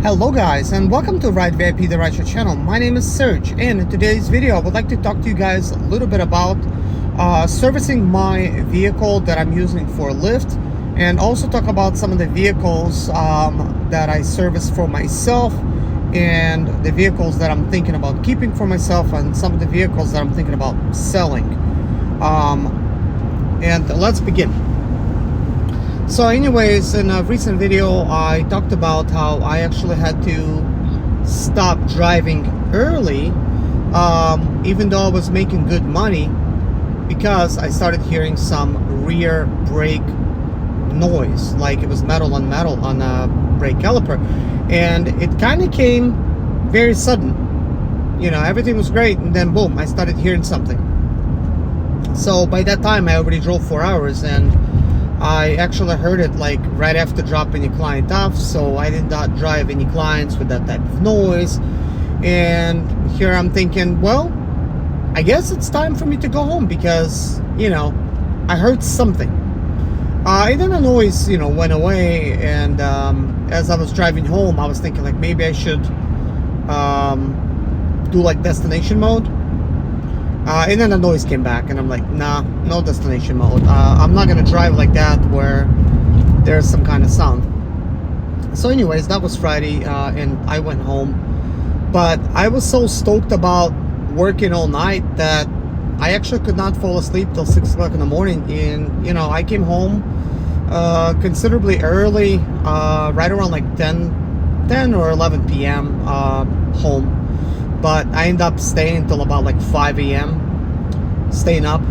Hello guys, and welcome to Ride VIP the Rideshare channel. My name is Serge, and in today's video I would like to talk to you guys a little bit about servicing my vehicle that I'm using for Lyft, and also talk about some of the vehicles that I service for myself, and the vehicles that I'm thinking about keeping for myself, and some of the vehicles that I'm thinking about selling. And let's begin. So anyways, in a recent video I talked about how I actually had to stop driving early, even though I was making good money, because I started hearing some rear brake noise, like it was metal on metal on a brake caliper, and it kind of came very sudden. Everything was great, and then boom, I started hearing something. So by that time I already drove 4 hours, and I actually heard it like right after dropping a client off, so I did not drive any clients with that type of noise. And here I'm thinking, well, I guess it's time for me to go home, because I heard something. And then the noise went away, and as I was driving home I was thinking like maybe I should do like destination mode. And then the noise came back, and I'm like, nah, no destination mode. I'm not gonna drive like that where there's some kind of sound. So anyways, that was Friday, and I went home. But I was so stoked about working all night that I actually could not fall asleep till 6 o'clock in the morning. And I came home considerably early, right around like 10 or 11 p.m. Home. But I ended up staying until about like 5 a.m. staying up,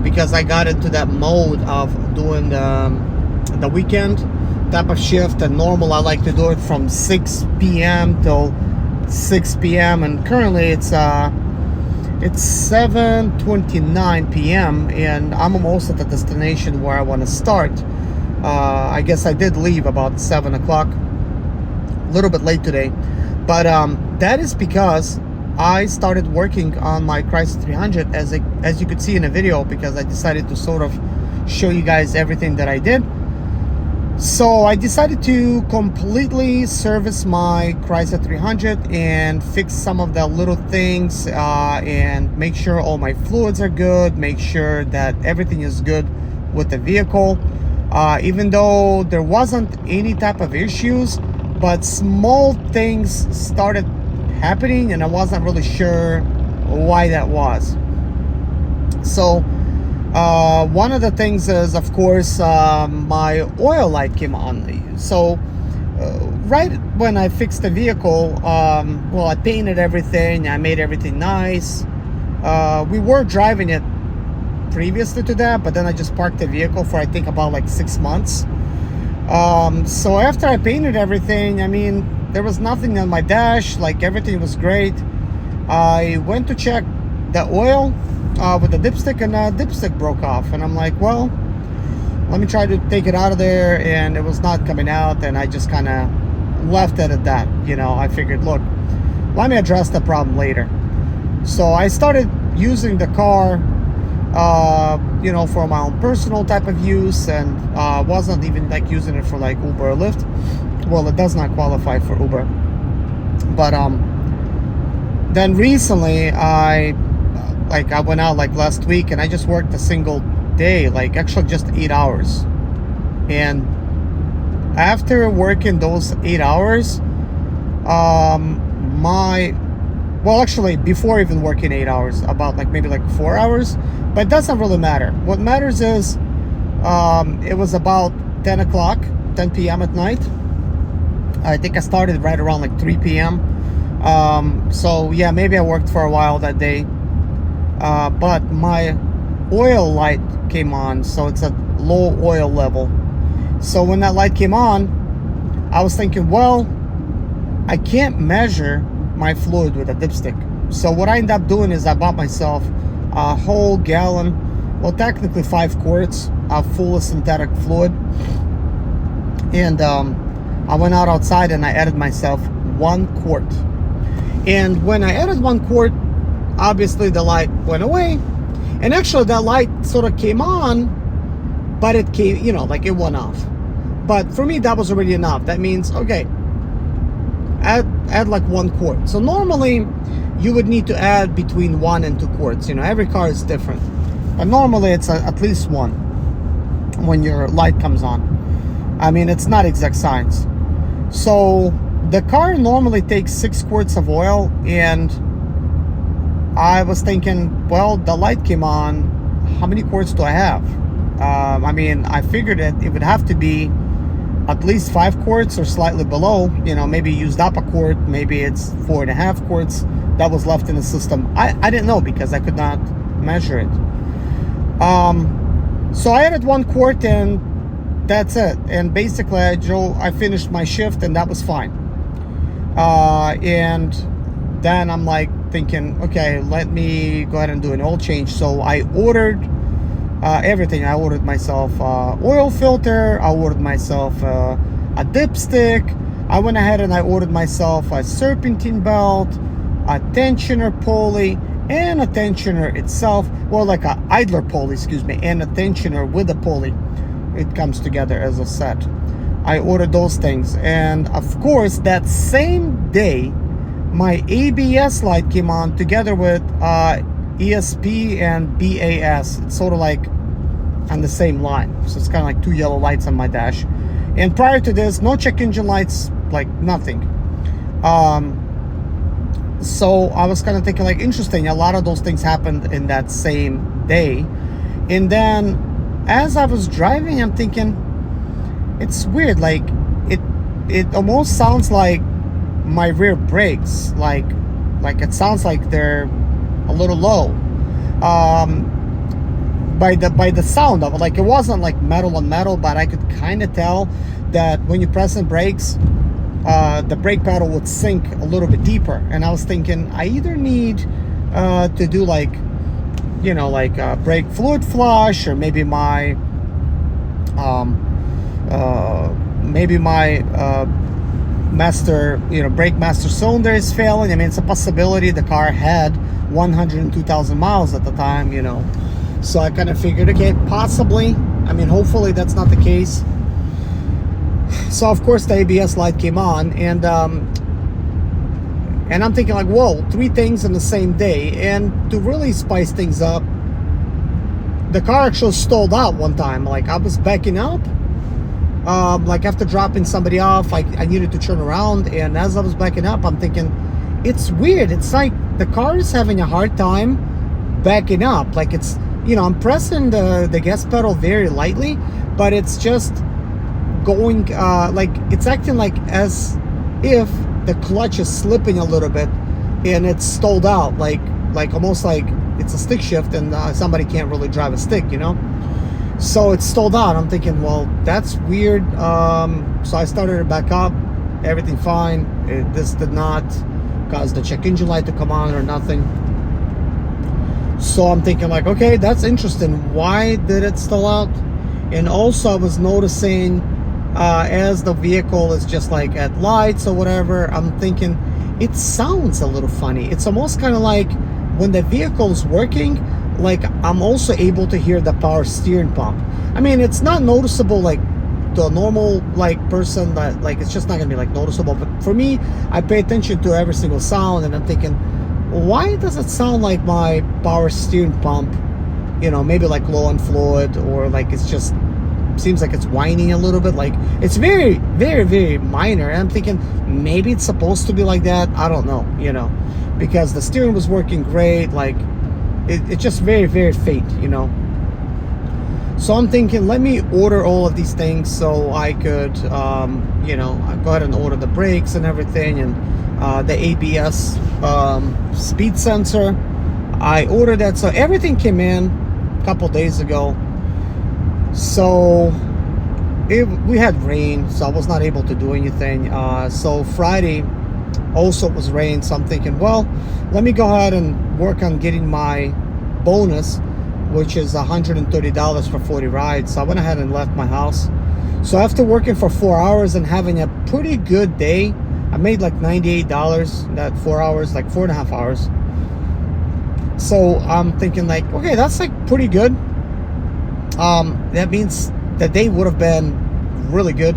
because I got into that mode of doing the weekend type of shift. And normal I like to do it from 6 p.m. till 6 p.m. and currently it's 7:29 p.m. and I'm almost at the destination where I want to start. I guess I did leave about 7 o'clock, a little bit late today. But that is because I started working on my Chrysler 300, as you could see in the video, because I decided to sort of show you guys everything that I did. So I decided to completely service my Chrysler 300 and fix some of the little things, and make sure all my fluids are good, make sure that everything is good with the vehicle. Even though there wasn't any type of issues, but small things started happening, and I wasn't really sure why that was. So one of the things is, of course, my oil light came on. So right when I fixed the vehicle, well, I painted everything, I made everything nice. We were driving it previously to that, but then I just parked the vehicle for I think about like 6 months. So after I painted everything, I mean, there was nothing on my dash, like everything was great. I went to check the oil with the dipstick, and the dipstick broke off, and I'm like, well, let me try to take it out of there, and it was not coming out, and I just kind of left it at that. I figured, look, let me address the problem later. So I started using the car for my own personal type of use, and wasn't even like using it for like Uber or Lyft. Well, it does not qualify for Uber. But then recently I went out like last week, and I just worked a single day, like actually just 8 hours. And after working those 8 hours, well, actually, before even working 8 hours, about like maybe like 4 hours, but it doesn't really matter. What matters is it was about 10 p.m. at night. I think I started right around like 3 p.m. So yeah, maybe I worked for a while that day. But my oil light came on, so it's a low oil level. So when that light came on, I was thinking, well, I can't measure my fluid with a dipstick. So what I ended up doing is I bought myself a whole gallon, well, technically 5 quarts of full synthetic fluid, and I went outside and I added myself 1 quart. And when I added 1 quart, obviously the light went away, and actually that light sort of came on, but it came, like it went off. But for me, that was already enough. That means, okay, add like 1 quart. So normally you would need to add between 1 and 2 quarts. You know, every car is different, but normally it's at least 1 when your light comes on. I mean, it's not exact science. So the car normally takes 6 quarts of oil, and I was thinking, well, the light came on, how many quarts do I have? I mean, I figured it would have to be at least 5 quarts or slightly below. You know, maybe used up a quart, maybe it's 4.5 quarts that was left in the system. I didn't know because I could not measure it. So I added 1 quart, and that's it. And basically I finished my shift, and that was fine. And then I'm like thinking, okay, let me go ahead and do an oil change. So I ordered everything. I ordered myself oil filter, I ordered myself a dipstick, I went ahead and I ordered myself a serpentine belt, a tensioner pulley, and a tensioner itself, well, like a idler pulley, excuse me, and a tensioner with a pulley. It comes together as a set. I ordered those things, and of course that same day my ABS light came on together with ESP and BAS. It's sort of like on the same line, so it's kind of like 2 yellow lights on my dash. And prior to this, no check engine lights, like nothing. So I was kind of thinking, like, interesting, a lot of those things happened in that same day. And then as I was driving, I'm thinking, it's weird, like it almost sounds like my rear brakes, like it sounds like they're a little low, by the sound of it. Like, it wasn't like metal on metal, but I could kind of tell that when you press the brakes, the brake pedal would sink a little bit deeper. And I was thinking, I either need to do like, you know, like a brake fluid flush, or maybe my master, you know, brake master cylinder is failing. I mean, it's a possibility. The car had 102,000 miles at the time, you know, so I kind of figured, okay, possibly, I mean, hopefully that's not the case. So of course the ABS light came on, and I'm thinking, like, whoa, 3 things in the same day. And to really spice things up, the car actually stalled out one time. Like, I was backing up, like after dropping somebody off, I needed to turn around, and as I was backing up, I'm thinking, it's weird. It's like the car is having a hard time backing up. Like, it's, you know, I'm pressing the gas pedal very lightly, but it's just going, like, it's acting like as if the clutch is slipping a little bit, and it's stalled out, like almost like it's a stick shift, and somebody can't really drive a stick, you know. So it's stalled out. I'm thinking, well, that's weird. So I started to back up, everything fine. This did not cause the check engine light to come on or nothing. So I'm thinking, like, okay, that's interesting. Why did it stall out? And also I was noticing, as the vehicle is just like at lights or whatever, I'm thinking it sounds a little funny. It's almost kind of like when the vehicle's working, like I'm also able to hear the power steering pump. I mean, it's not noticeable like to a normal like person, that like it's just not gonna be like noticeable, but for me, I pay attention to every single sound, and I'm thinking, why does it sound like my power steering pump, you know, maybe like low on fluid, or like it's just seems like it's whining a little bit. Like, it's very, very, very minor, and I'm thinking maybe it's supposed to be like that. I don't know, you know, because the steering was working great. Like, it's just very, very faint, you know. So I'm thinking, let me order all of these things so I could, you know, go ahead and order the brakes and everything, and the ABS speed sensor. I ordered that, so everything came in a couple days ago. So we had rain, so I was not able to do anything. So Friday also was rain, so I'm thinking, well, let me go ahead and work on getting my bonus, which is $130 for 40 rides. So I went ahead and left my house. So after working for 4 hours and having a pretty good day, I made like $98 that 4 hours, like 4.5 hours. So I'm thinking, like, okay, that's like pretty good. That means the day would have been really good.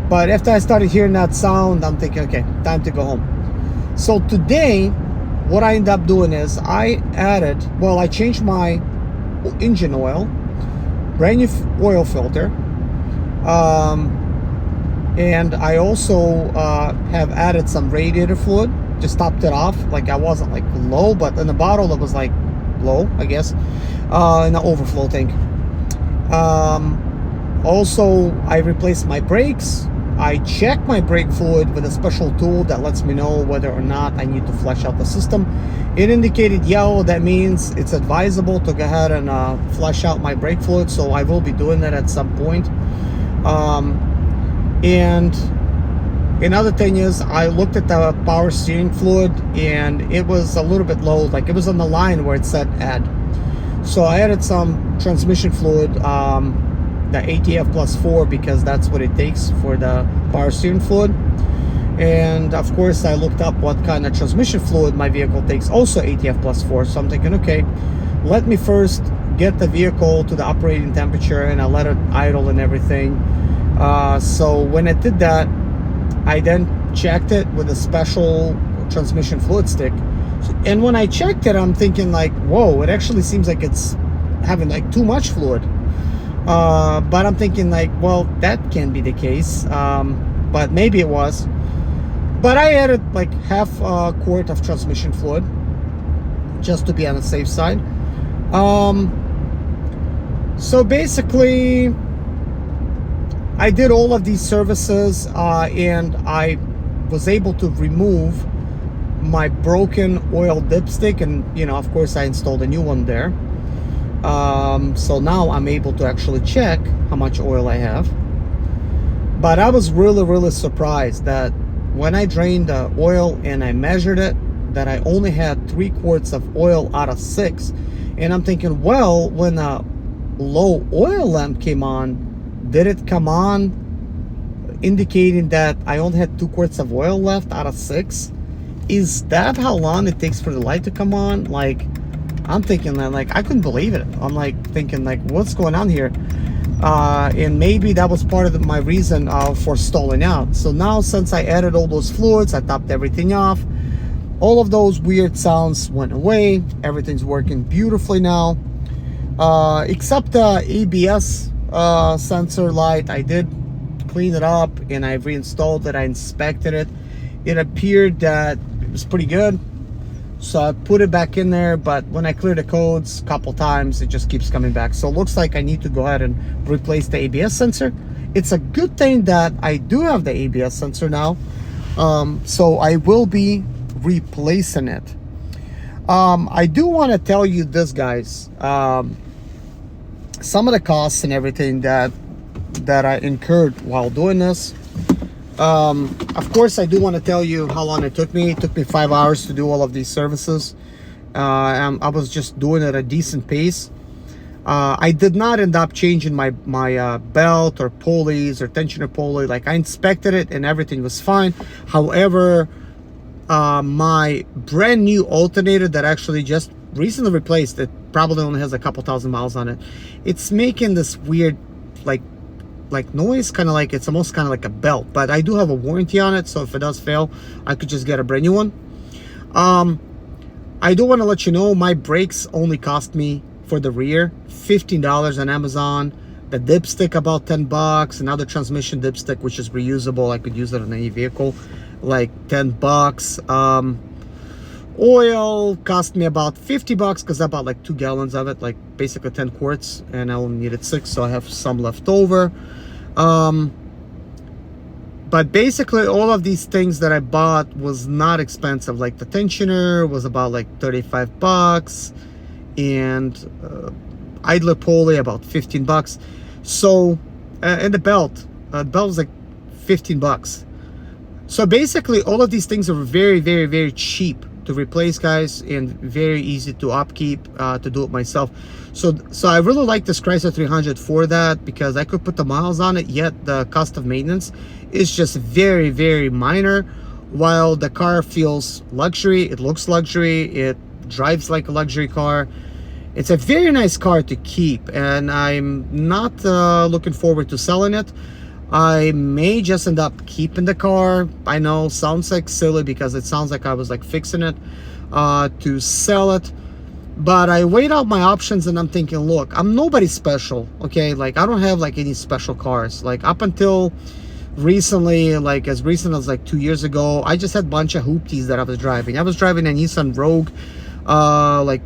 But after I started hearing that sound, I'm thinking, okay, time to go home. So today, what I ended up doing is I changed my engine oil, brand new oil filter, and I also have added some radiator fluid, just topped it off. Like I wasn't like low, but in the bottle it was like low, I guess, in the overflow tank. Also, I replaced my brakes. I check my brake fluid with a special tool that lets me know whether or not I need to flush out the system. It indicated yellow. That means it's advisable to go ahead and flush out my brake fluid, so I will be doing that at some point. And another thing is, I looked at the power steering fluid and it was a little bit low, like it was on the line where it said add. So I added some transmission fluid, the ATF plus 4, because that's what it takes for the power steering fluid. And of course I looked up what kind of transmission fluid my vehicle takes, also ATF plus 4. So I'm thinking, okay, let me first get the vehicle to the operating temperature, and I let it idle and everything. So when I did that, I then checked it with a special transmission fluid stick. And when I checked it, I'm thinking like, whoa, it actually seems like it's having like too much fluid. But I'm thinking like, well, that can be the case, but maybe it was. But I added like half a quart of transmission fluid just to be on the safe side. So basically, I did all of these services, and I was able to remove my broken oil dipstick, and of course I installed a new one there. So now I'm able to actually check how much oil I have. But I was really surprised that when I drained the oil and I measured it, that I only had 3 quarts of oil out of 6. And I'm thinking, well, when a low oil lamp came on, did it come on indicating that I only had 2 quarts of oil left out of 6? Is that how long it takes for the light to come on? Like, I'm thinking that, like, I couldn't believe it. I'm like thinking like, what's going on here? And maybe that was part of my reason for stalling out. So now, since I added all those fluids, I topped everything off, all of those weird sounds went away. Everything's working beautifully now, except the ABS sensor light. I did clean it up and I reinstalled it. I inspected it. It appeared that it was pretty good, so I put it back in there. But when I clear the codes a couple times, it just keeps coming back. So it looks like I need to go ahead and replace the ABS sensor. It's a good thing that I do have the ABS sensor now, so I will be replacing it. I do want to tell you this, guys. Some of the costs and everything that I incurred while doing this. Of course, I do want to tell you how long it took me. It took me 5 hours to do all of these services. I was just doing it at a decent pace. I did not end up changing my belt or pulleys or tensioner pulley. Like, I inspected it and everything was fine. However, my brand new alternator that actually just recently replaced, it probably only has a couple thousand miles on it. It's making this weird like noise, kind of like, it's almost kind of like a belt. But I do have a warranty on it, so if it does fail, I could just get a brand new one. I do want to let you know, my brakes only cost me for the rear $15 on Amazon. The dipstick about $10. Another transmission dipstick, which is reusable, I could use it on any vehicle, like $10. Oil cost me about $50 because I bought like 2 gallons of it, like basically 10 quarts, and I only needed 6, so I have some left over. But basically all of these things that I bought was not expensive. Like the tensioner was about like $35, and idler pulley about $15. So and the belt was like $15. So basically all of these things are very cheap to replace, guys, and very easy to upkeep, to do it myself. So I really like this Chrysler 300 for that, because I could put the miles on it, yet the cost of maintenance is just very minor, while the car feels luxury, it looks luxury, it drives like a luxury car. It's a very nice car to keep, and I'm not looking forward to selling it. I may just end up keeping the car. I know, sounds like silly because it sounds like I was like fixing it to sell it. But I weighed out my options and I'm thinking, look, I'm nobody special, okay? Like, I don't have like any special cars. Like, up until recently, like as recent as like 2 years ago, I just had a bunch of hoopties that I was driving. I was driving a Nissan Rogue, like,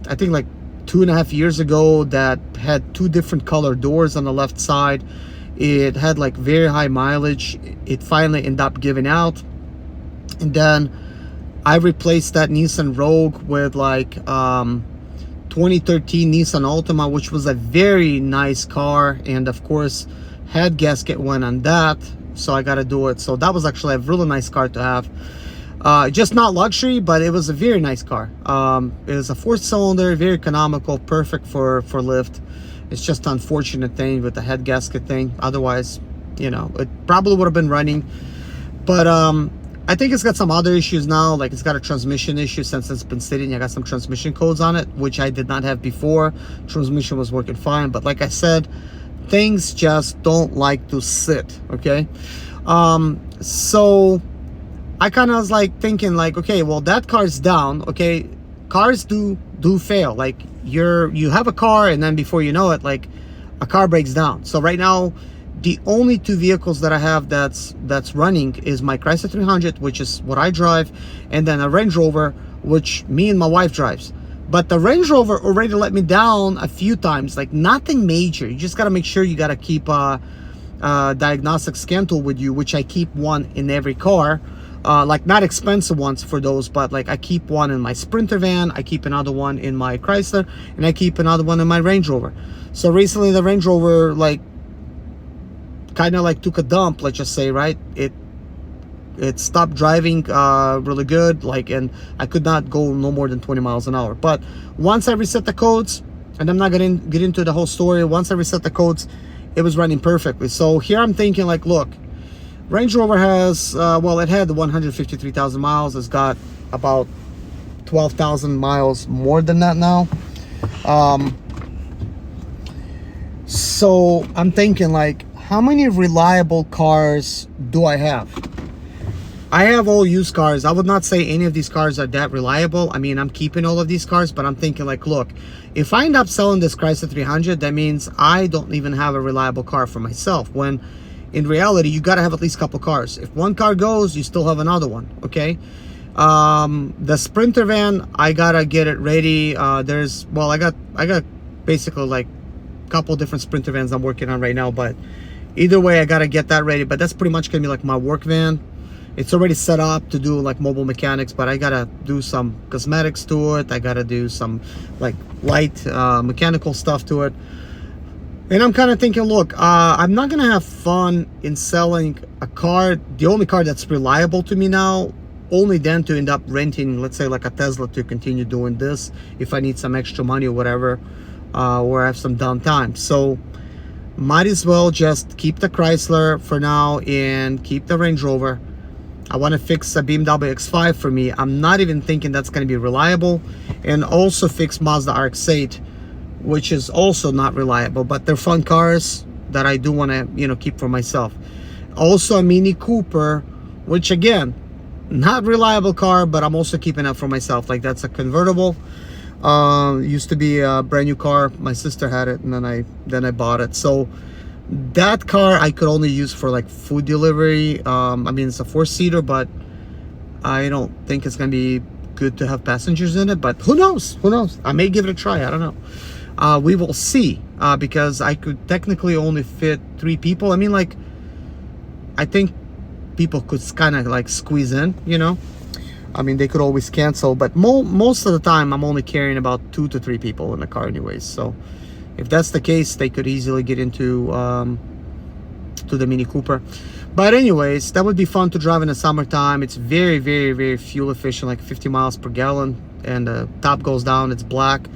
I think like 2.5 years ago, that had 2 different color doors on the left side. It had like very high mileage. It finally ended up giving out. And then I replaced that Nissan Rogue with like 2013 Nissan Altima, which was a very nice car, and of course head gasket went on that, so I got to do it. So that was actually a really nice car to have. Just not luxury, but it was a very nice car. It was a 4-cylinder, very economical, perfect for Lyft. It's just an unfortunate thing with the head gasket thing. Otherwise, you know, it probably would have been running. But I think it's got some other issues now. Like, it's got a transmission issue since it's been sitting. I got some transmission codes on it, which I did not have before. Transmission was working fine, but like I said, things just don't like to sit, okay? So I kind of was like thinking like, okay, well, that car's down, okay? Cars do fail. Like, you have a car, and then before you know it, like, a car breaks down. So right now, the only 2 vehicles that I have that's running is my Chrysler 300, which is what I drive, and then a Range Rover, which me and my wife drives. But the Range Rover already let me down a few times, like nothing major. You just got to make sure you got to keep a diagnostic scan tool with you, which I keep one in every car. Like, not expensive ones for those, but like I keep one in my Sprinter van, I keep another one in my Chrysler, and I keep another one in my Range Rover. So recently the Range Rover, like, kind of like took a dump, let's just say, right? It stopped driving really good, like, and I could not go no more than 20 miles an hour. But once I reset the codes, and I'm not gonna get into the whole story, once I reset the codes, it was running perfectly. So here I'm thinking like, look, Range Rover has well, it had 153,000 miles. It's got about 12,000 miles more than that now. So I'm thinking like, how many reliable cars do I have? I have all used cars. I would not say any of these cars are that reliable. I mean, I'm keeping all of these cars, but I'm thinking like, look, if I end up selling this Chrysler 300, that means I don't even have a reliable car for myself, when in reality, you got to have at least a couple cars. If one car goes, you still have another one, okay? The Sprinter van, I gotta get it ready. There's, well, I got basically like a couple different Sprinter vans I'm working on right now, but either way, I gotta get that ready. But that's pretty much gonna be like my work van. It's already set up to do like mobile mechanics, but I gotta do some cosmetics to it. I gotta do some like light mechanical stuff to it. And I'm kind of thinking, look, I'm not gonna have fun in selling a car, the only car that's reliable to me now, only then to end up renting, let's say like a Tesla, to continue doing this if I need some extra money or whatever, or I have some downtime. So might as well just keep the Chrysler for now and keep the Range Rover. I want to fix a BMW X5 for me. I'm not even thinking that's going to be reliable. And also fix Mazda RX-8, which is also not reliable, but they're fun cars that I do want to, you know, keep for myself. Also a Mini Cooper, which again, not reliable car, but I'm also keeping that for myself. Like, that's a convertible. Used to be a brand new car. My sister had it, and then I bought it. So that car I could only use for like food delivery. I mean, it's a 4-seater, but I don't think it's gonna be good to have passengers in it. But who knows? Who knows? I may give it a try. I don't know. We will see. Because I could technically only fit 3 people. I mean, like, I think people could kind of like squeeze in, you know. I mean, they could always cancel, but most of the time I'm only carrying about 2 to 3 people in the car anyways. So if that's the case, they could easily get into to the Mini Cooper. But anyways, that would be fun to drive in the summertime. It's very, very, very fuel efficient, like 50 miles per gallon, and the top goes down. It's black.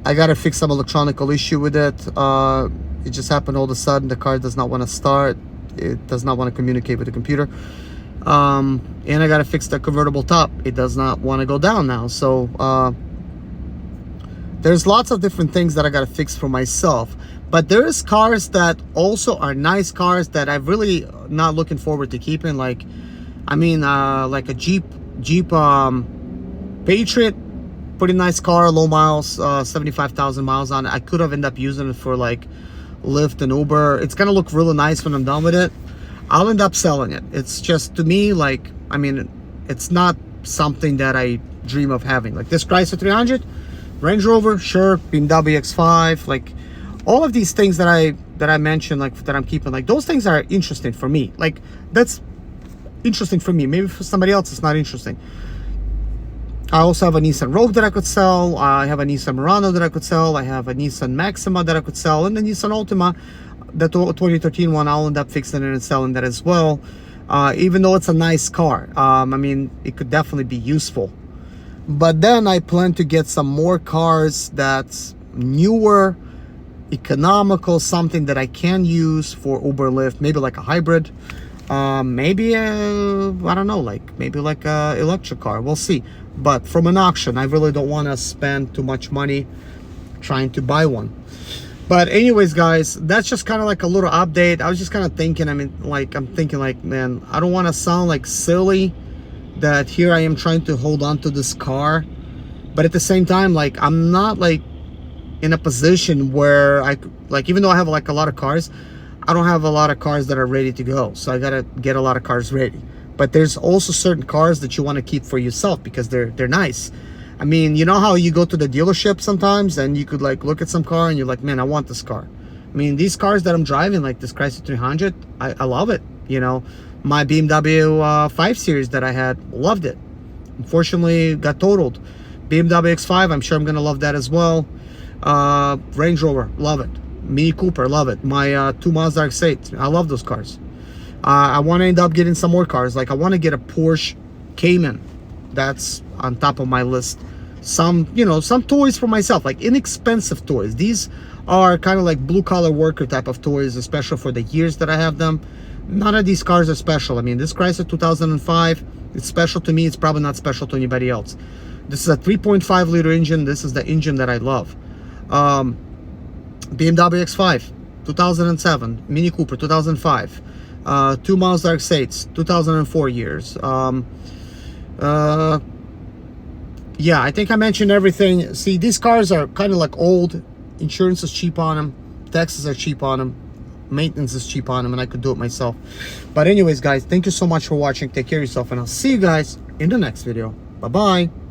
I gotta fix some electronical issue with it. It just happened all of a sudden. The car does not want to start. It does not want to communicate with the computer. And I gotta fix the convertible top. It does not want to go down now. So there's lots of different things that I gotta fix for myself. But there's cars that also are nice cars that I'm really not looking forward to keeping. Like, I mean, like a Jeep Patriot, pretty nice car, low miles, 75,000 miles on it. I could have ended up using it for like Lyft and Uber. It's gonna look really nice when I'm done with it. I'll end up selling it. It's just, to me, like, I mean, it's not something that I dream of having. Like this Chrysler 300, Range Rover, sure, BMW X5, like all of these things that I mentioned, like that I'm keeping, like those things are interesting for me. Like that's interesting for me. Maybe for somebody else it's not interesting. I also have a Nissan Rogue that I could sell. I have a Nissan Murano that I could sell. I have a Nissan Maxima that I could sell, and the Nissan Altima, the 2013 one, I'll end up fixing it and selling that as well. Even though it's a nice car, I mean, it could definitely be useful. But then I plan to get some more cars that's newer, economical, something that I can use for Uber, Lyft, maybe like a hybrid, maybe I don't know, like maybe like a electric car. We'll see. But from an auction, I really don't want to spend too much money trying to buy one. But anyways, guys, that's just kind of like a little update. I was just kind of thinking, I mean, like, I'm thinking like, man, I don't want to sound like silly that here I am trying to hold on to this car, but at the same time, like, I'm not like in a position where I, like, even though I have like a lot of cars, I don't have a lot of cars that are ready to go. So I gotta get a lot of cars ready. But there's also certain cars that you want to keep for yourself because they're nice. I mean, you know how you go to the dealership sometimes and you could like look at some car and you're like, man, I want this car. I mean, these cars that I'm driving, like this Chrysler 300, I love it. You know, my BMW 5 Series that I had, loved it. Unfortunately, got totaled. BMW X5, I'm sure I'm gonna love that as well. Range Rover, love it. Mini Cooper, love it. My 2 Mazda RX-8, I love those cars. I want to end up getting some more cars. Like I want to get a Porsche Cayman. That's on top of my list. Some, you know, some toys for myself, like inexpensive toys. These are kind of like blue collar worker type of toys, especially for the years that I have them. None of these cars are special. I mean, this Chrysler 2005, it's special to me. It's probably not special to anybody else. This is a 3.5 liter engine. This is the engine that I love. BMW X5, 2007. Mini Cooper, 2005. 2 Mazda RX-8s, 2004 years. Yeah, I think I mentioned everything. See, these cars are kind of like old. Insurance is cheap on them. Taxes are cheap on them. Maintenance is cheap on them, and I could do it myself. But anyways, guys, thank you so much for watching. Take care of yourself, and I'll see you guys in the next video. Bye-bye.